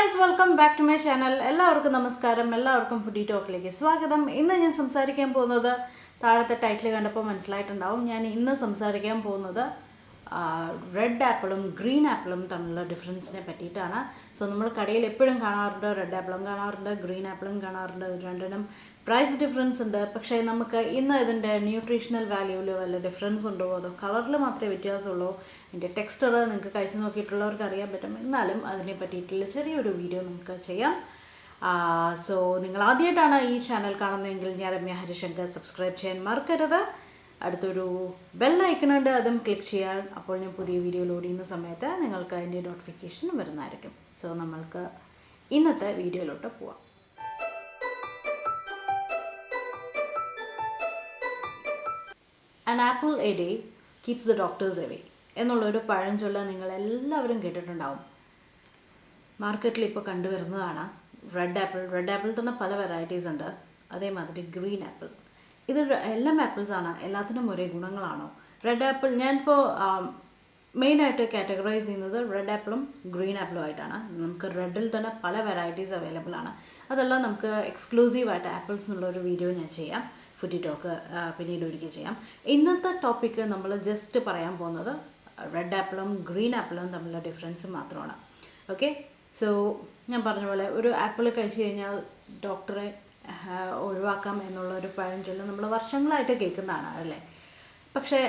Guys, welcome back to my channel. എല്ലാവർക്കും നമസ്കാരം. എല്ലാവർക്കും ഫുഡി ടോക്കിലേക്ക് സ്വാഗതം. ഇന്ന് ഞാൻ സംസാരിക്കാൻ പോകുന്നത്, താഴത്തെ ടൈറ്റിൽ കണ്ടപ്പോൾ മനസ്സിലായിട്ടുണ്ടാവും, ഞാൻ ഇന്ന് സംസാരിക്കാൻ പോകുന്നത് റെഡ് ആപ്പിളും ഗ്രീൻ ആപ്പിളും തമ്മിലുള്ള ഡിഫറൻസിനെ പറ്റിയിട്ടാണ്. സോ നമ്മൾ കടയിൽ എപ്പോഴും കാണാറുണ്ട്, റെഡ് ആപ്പിളും കാണാറുണ്ട്, ഗ്രീൻ ആപ്പിളും കാണാറുണ്ട്. രണ്ടിനും പ്രൈസ് ഡിഫറൻസ് ഉണ്ട്. പക്ഷേ നമുക്ക് ഇന്ന് ഇതിൻ്റെ ന്യൂട്രീഷണൽ വാല്യൂവിൽ വല്ല ഡിഫറൻസ് ഉണ്ടോ, അതോ കളറിൽ മാത്രമേ വ്യത്യാസമുള്ളൂ, അതിൻ്റെ ടെക്സ്ചർ നിങ്ങൾക്ക് കഴിച്ചു നോക്കിയിട്ടുള്ളവർക്ക് അറിയാൻ പറ്റും. എന്നാലും അതിനെ പറ്റിയിട്ടുള്ള ചെറിയൊരു വീഡിയോ നമുക്ക് ചെയ്യാം. സോ നിങ്ങൾ ആദ്യമായിട്ടാണ് ഈ ചാനൽ കാണുന്നതെങ്കിൽ ഞാൻ രമ്യ ഹരിശങ്കർ, സബ്സ്ക്രൈബ് ചെയ്യാൻ മറക്കരുത്. അടുത്തൊരു ബെൽ ഐക്കണുണ്ട്, അതും ക്ലിക്ക് ചെയ്യാൻ. അപ്പോൾ ഞാൻ പുതിയ വീഡിയോ ലോഡ് ചെയ്യുന്ന സമയത്ത് നിങ്ങൾക്ക് അതിൻ്റെ നോട്ടിഫിക്കേഷൻ വരുന്നതായിരിക്കും. സോ നമ്മൾക്ക് ഇന്നത്തെ വീഡിയോയിലോട്ട് പോവാം. An apple a day keeps the doctors away എന്നുള്ളൊരു പഴഞ്ചൊല്ല നിങ്ങളെല്ലാവരും കേട്ടിട്ടുണ്ടാവും. മാർക്കറ്റിൽ ഇപ്പോൾ കണ്ടുവരുന്നതാണ് റെഡ് ആപ്പിൾ തന്നെ പല വെറൈറ്റീസ് ഉണ്ട്. അതേമാതിരി ഗ്രീൻ ആപ്പിൾ. ഇത് എല്ലാം ആപ്പിൾസാണ്. എല്ലാത്തിനും ഒരേ ഗുണങ്ങളാണോ? റെഡ് ആപ്പിൾ ഞാനിപ്പോൾ മെയിനായിട്ട് കാറ്റഗറൈസ് ചെയ്യുന്നത് റെഡ് ആപ്പിളും ഗ്രീൻ ആപ്പിളും ആയിട്ടാണ്. നമുക്ക് റെഡിൽ തന്നെ പല വെറൈറ്റീസ് അവൈലബിൾ ആണ്. അതെല്ലാം നമുക്ക് എക്സ്ക്ലൂസീവായിട്ട് ആപ്പിൾസ് എന്നുള്ളൊരു വീഡിയോ ഞാൻ ചെയ്യാം. ഫുഡി ടോക്ക് പിന്നീട് ഒരിക്കൽ ചെയ്യാം. ഇന്നത്തെ ടോപ്പിക്ക് നമ്മൾ ജസ്റ്റ് പറയാൻ പോകുന്നത് റെഡ് ആപ്പിളും ഗ്രീൻ ആപ്പിളും തമ്മിലുള്ള ഡിഫറൻസ് മാത്രമാണ്. ഓക്കെ, സോ ഞാൻ പറഞ്ഞ പോലെ ഒരു ആപ്പിൾ കഴിച്ചു കഴിഞ്ഞാൽ ഡോക്ടറെ ഒഴിവാക്കാം എന്നുള്ളൊരു പഴഞ്ചൊല്ല് നമ്മൾ വർഷങ്ങളായിട്ട് കേൾക്കുന്നതാണ് അല്ലേ. പക്ഷേ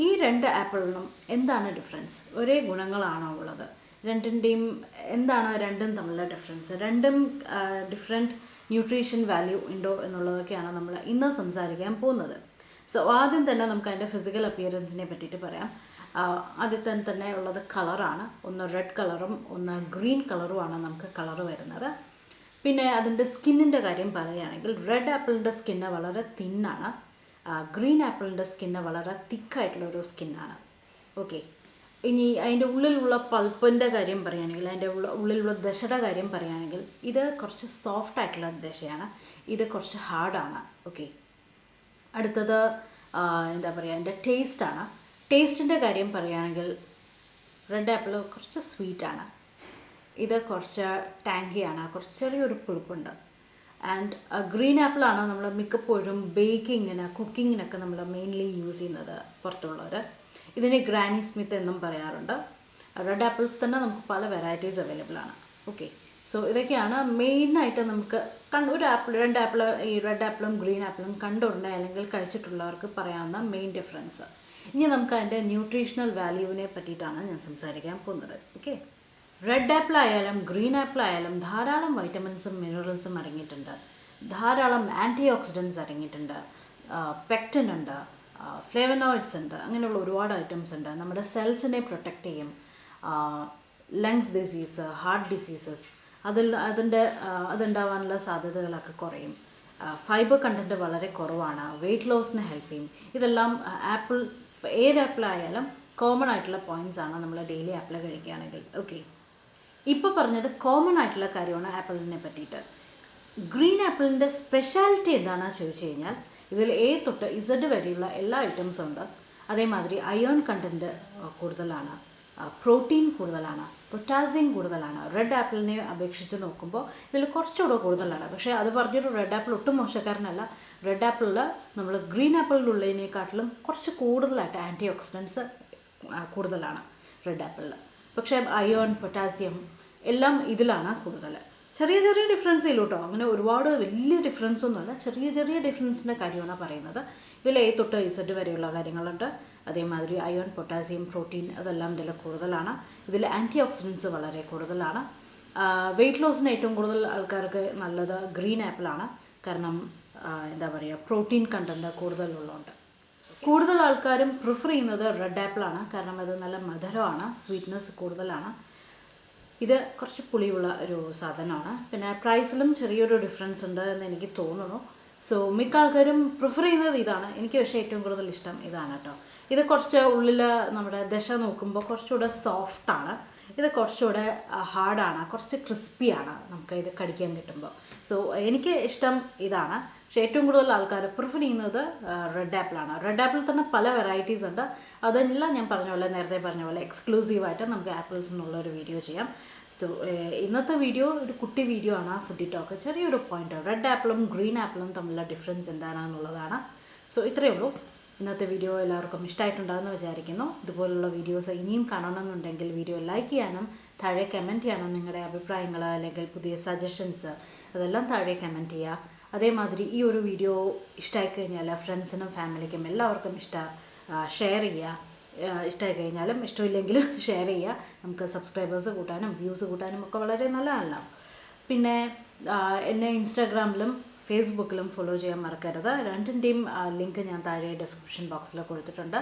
ഈ രണ്ട് ആപ്പിളിനും എന്താണ് ഡിഫറൻസ്? ഒരേ ഗുണങ്ങളാണോ ഉള്ളത്? രണ്ടിൻ്റെയും എന്താണ് രണ്ടും തമ്മിലുള്ള ഡിഫറൻസ്? രണ്ടും ഡിഫറെൻറ്റ് ന്യൂട്രീഷൻ വാല്യൂ ഉണ്ടോ എന്നുള്ളതൊക്കെയാണ് നമ്മൾ ഇന്ന് സംസാരിക്കാൻ പോകുന്നത്. സോ ആദ്യം തന്നെ നമുക്ക് അതിൻ്റെ ഫിസിക്കൽ അപ്പിയറൻസിനെ പറ്റിയിട്ട് പറയാം. ആദ്യത്തെ തന്നെ ഉള്ളത് കളറാണ്. ഒന്ന് റെഡ് കളറും ഒന്ന് ഗ്രീൻ കളറുമാണ് നമുക്ക് കളറ് വരുന്നത്. പിന്നെ അതിൻ്റെ സ്കിന്നിൻ്റെ കാര്യം പറയുകയാണെങ്കിൽ റെഡ് ആപ്പിളിൻ്റെ സ്കിന്ന് വളരെ തിന്നാണ്, ഗ്രീൻ ആപ്പിളിൻ്റെ സ്കിന്ന് വളരെ തിക്കായിട്ടുള്ളൊരു സ്കിന്നാണ്. ഓക്കെ, ഇനി അതിൻ്റെ ഉള്ളിലുള്ള പൾപ്പിൻ്റെ കാര്യം പറയുകയാണെങ്കിൽ, അതിൻ്റെ ഉള്ളിലുള്ള ദശയുടെ കാര്യം പറയുകയാണെങ്കിൽ, ഇത് കുറച്ച് സോഫ്റ്റ് ആയിട്ടുള്ള ദശയാണ്, ഇത് കുറച്ച് ഹാർഡാണ്. ഓക്കെ, അടുത്തത് എന്താ പറയുക, അതിൻ്റെ ടേസ്റ്റാണ്. ടേസ്റ്റിൻ്റെ കാര്യം പറയുകയാണെങ്കിൽ റെഡ് ആപ്പിൾ കുറച്ച് സ്വീറ്റാണ്, ഇത് കുറച്ച് ടാങ്കിയാണ്, കുറച്ച് ചെറിയൊരു പുളിപ്പുണ്ട്. ആൻഡ് ഗ്രീൻ ആപ്പിളാണ് നമ്മൾ മിക്കപ്പോഴും ബേക്കിങ്ങിന്, കുക്കിങ്ങിനൊക്കെ നമ്മൾ മെയിൻലി യൂസ് ചെയ്യുന്നത് പുറത്തുള്ളവർ. ഇതിന് ഗ്രാനി സ്മിത്ത് എന്നും പറയാറുണ്ട്. റെഡ് ആപ്പിൾസ് തന്നെ നമുക്ക് പല വെറൈറ്റീസ് അവൈലബിൾ ആണ്. ഓക്കെ, സോ ഇതൊക്കെയാണ് മെയിനായിട്ട് നമുക്ക് ഈ റെഡ് ആപ്പിളും ഗ്രീൻ ആപ്പിളും കണ്ടുടനെ അല്ലെങ്കിൽ കഴിച്ചിട്ടുള്ളവർക്ക് പറയാവുന്ന മെയിൻ ഡിഫറൻസ്. ഇനി നമുക്ക് അതിൻ്റെ ന്യൂട്രീഷണൽ വാല്യൂവിനെ പറ്റിയിട്ടാണ് ഞാൻ സംസാരിക്കാൻ പോകുന്നത്. ഓക്കെ, റെഡ് ആപ്പിൾ ആയാലും ഗ്രീൻ ആപ്പിൾ ആയാലും ധാരാളം വൈറ്റമിൻസും മിനറൽസും അടങ്ങിയിട്ടുണ്ട്, ധാരാളം ആൻറ്റി ഓക്സിഡൻസ് അടങ്ങിയിട്ടുണ്ട്, പെക്റ്റിൻ ഉണ്ട്, ഫ്ലേവനോയിഡ്സ് ഉണ്ട്, അങ്ങനെയുള്ള ഒരുപാട് ഐറ്റംസ് ഉണ്ട്. നമ്മുടെ സെൽസിനെ പ്രൊട്ടക്റ്റ് ചെയ്യും. ലങ്സ് ഡിസീസ്, ഹാർട്ട് ഡിസീസസ് അതുണ്ടാവാനുള്ള സാധ്യതകളൊക്കെ കുറയും. ഫൈബർ കണ്ടൻറ്റ് വളരെ കുറവാണ്, വെയിറ്റ് ലോസിന് ഹെൽപ്പ് ചെയ്യും. ഇതെല്ലാം ഏത് ആപ്പിളായാലും കോമൺ ആയിട്ടുള്ള പോയിൻറ്റ്സ് ആണ് നമ്മൾ ഡെയിലി ആപ്പിൾ കഴിക്കുകയാണെങ്കിൽ. ഓക്കെ, ഇപ്പോൾ പറഞ്ഞത് കോമൺ ആയിട്ടുള്ള കാര്യമാണ് ആപ്പിളിനെ പറ്റിയിട്ട്. ഗ്രീൻ ആപ്പിളിൻ്റെ സ്പെഷ്യാലിറ്റി എന്താണെന്ന് ചോദിച്ചു കഴിഞ്ഞാൽ, ഇതിൽ A തൊട്ട് Z വരെയുള്ള എല്ലാ ഐറ്റംസും ഉണ്ട്. അതേമാതിരി അയേൺ കണ്ടൻറ്റ് കൂടുതലാണ്, പ്രോട്ടീൻ കൂടുതലാണ്, പൊട്ടാസ്യം കൂടുതലാണ്. റെഡ് ആപ്പിളിനെ അപേക്ഷിച്ച് നോക്കുമ്പോൾ ഇതിൽ കുറച്ചുകൂടെ കൂടുതലാണ്. പക്ഷേ അത് പറഞ്ഞൊരു റെഡ് ആപ്പിൾ ഒട്ടും മോശക്കാരനല്ല. റെഡ് ആപ്പിളിൽ നമ്മൾ ഗ്രീൻ ആപ്പിളിലുള്ളതിനെക്കാട്ടിലും കുറച്ച് കൂടുതലായിട്ട് ആൻറ്റി ഓക്സിഡൻസ് കൂടുതലാണ് റെഡ് ആപ്പിളിൽ. പക്ഷേ അയേൺ, പൊട്ടാസ്യം എല്ലാം ഇതിലാണ് കൂടുതൽ. ചെറിയ ചെറിയ ഡിഫറൻസേ ഉള്ളൂ കേട്ടോ, അങ്ങനെ ഒരുപാട് വലിയ ഡിഫറൻസ് ഒന്നുമല്ല, ചെറിയ ചെറിയ ഡിഫറൻസിൻ്റെ കാര്യമാണ് പറയുന്നത്. ഇതിൽ A തൊട്ട് Z വരെയുള്ള കാര്യങ്ങളുണ്ട്. അതേമാതിരി അയൺ, പൊട്ടാസ്യം, പ്രോട്ടീൻ അതെല്ലാം ഇതിൽ കൂടുതലാണ്. ഇതിൽ ആൻറ്റി ഓക്സിഡൻസ് വളരെ കൂടുതലാണ്. വെയിറ്റ് ലോസിന് ഏറ്റവും കൂടുതൽ ആൾക്കാർക്ക് നല്ലത് ഗ്രീൻ ആപ്പിളാണ്. കാരണം എന്താ പറയുക, പ്രോട്ടീൻ കണ്ടൻറ്റ് കൂടുതലുള്ളതുകൊണ്ട്. കൂടുതൽ ആൾക്കാരും പ്രിഫർ ചെയ്യുന്നത് റെഡ് ആപ്പിളാണ്. കാരണം അത് നല്ല മധുരമാണ്, സ്വീറ്റ്നെസ് കൂടുതലാണ്. ഇത് കുറച്ച് പുളിയുള്ള ഒരു സാധനമാണ്. പിന്നെ പ്രൈസിലും ചെറിയൊരു ഡിഫറൻസ് ഉണ്ട് എന്ന് എനിക്ക് തോന്നുന്നു. സോ മിക്ക ആൾക്കാരും പ്രിഫർ ചെയ്യുന്നത് ഇതാണ്. എനിക്ക് പക്ഷേ ഏറ്റവും കൂടുതൽ ഇഷ്ടം ഇതാണ് കേട്ടോ. ഇത് കുറച്ച് ഉള്ളിൽ നമ്മുടെ ദശ നോക്കുമ്പോൾ കുറച്ചുകൂടെ സോഫ്റ്റാണ്, ഇത് കുറച്ചുകൂടെ ഹാർഡാണ്, കുറച്ച് ക്രിസ്പിയാണ് നമുക്ക് ഇത് കടിക്കാൻ കിട്ടുമ്പോൾ. സോ എനിക്ക് ഇഷ്ടം ഇതാണ്. പക്ഷേ ഏറ്റവും കൂടുതൽ ആൾക്കാർ പ്രിഫർ ചെയ്യുന്നത് റെഡ് ആപ്പിളാണ്. റെഡ് ആപ്പിൾ തന്നെ പല വെറൈറ്റീസ് ഉണ്ട്. അതെല്ലാം ഞാൻ പറഞ്ഞ പോലെ, നേരത്തെ പറഞ്ഞ പോലെ എക്സ്ക്ലൂസീവായിട്ട് നമുക്ക് ആപ്പിൾസ് എന്നുള്ളൊരു വീഡിയോ ചെയ്യാം. സോ ഇന്നത്തെ വീഡിയോ ഒരു കുട്ടി വീഡിയോ ആണ്. ഫുഡി ടോക്ക് ചെറിയൊരു പോയിന്റ്, റെഡ് ആപ്പിളും ഗ്രീൻ ആപ്പിളും തമ്മിലുള്ള ഡിഫറൻസ് എന്താണെന്നുള്ളതാണ്. സോ ഇത്രയേ ഉള്ളൂ. ഇന്നത്തെ വീഡിയോ എല്ലാവർക്കും ഇഷ്ടമായിട്ടുണ്ടാകുമെന്ന് വിചാരിക്കുന്നു. ഇതുപോലുള്ള വീഡിയോസ് ഇനിയും കാണണമെന്നുണ്ടെങ്കിൽ വീഡിയോ ലൈക്ക് ചെയ്യാനും താഴെ കമൻറ്റ് ചെയ്യണം. നിങ്ങളുടെ അഭിപ്രായങ്ങൾ അല്ലെങ്കിൽ പുതിയ സജഷൻസ് അതെല്ലാം താഴെ കമൻറ്റ് ചെയ്യുക. അതേമാതിരി ഈ ഒരു വീഡിയോ ഇഷ്ടമായി കഴിഞ്ഞാൽ ഫ്രണ്ട്സിനും ഫാമിലിക്കും എല്ലാവർക്കും ഷെയർ ചെയ്യുക. ഇഷ്ടമായി കഴിഞ്ഞാലും ഇഷ്ടമില്ലെങ്കിലും ഷെയർ ചെയ്യുക. നമുക്ക് സബ്സ്ക്രൈബേഴ്സ് കൂട്ടാനും വ്യൂസ് കൂട്ടാനും ഒക്കെ വളരെ നല്ലതാണല്ലോ. പിന്നെ എന്നെ ഇൻസ്റ്റാഗ്രാമിലും ഫേസ്ബുക്കിലും ഫോളോ ചെയ്യാൻ മറക്കരുത്. രണ്ടിൻ്റെയും ലിങ്ക് ഞാൻ താഴെ ഡിസ്ക്രിപ്ഷൻ ബോക്സിൽ കൊടുത്തിട്ടുണ്ട്.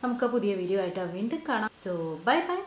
നമുക്ക് പുതിയ വീഡിയോ ആയിട്ട് വീണ്ടും കാണാം. So bye bye.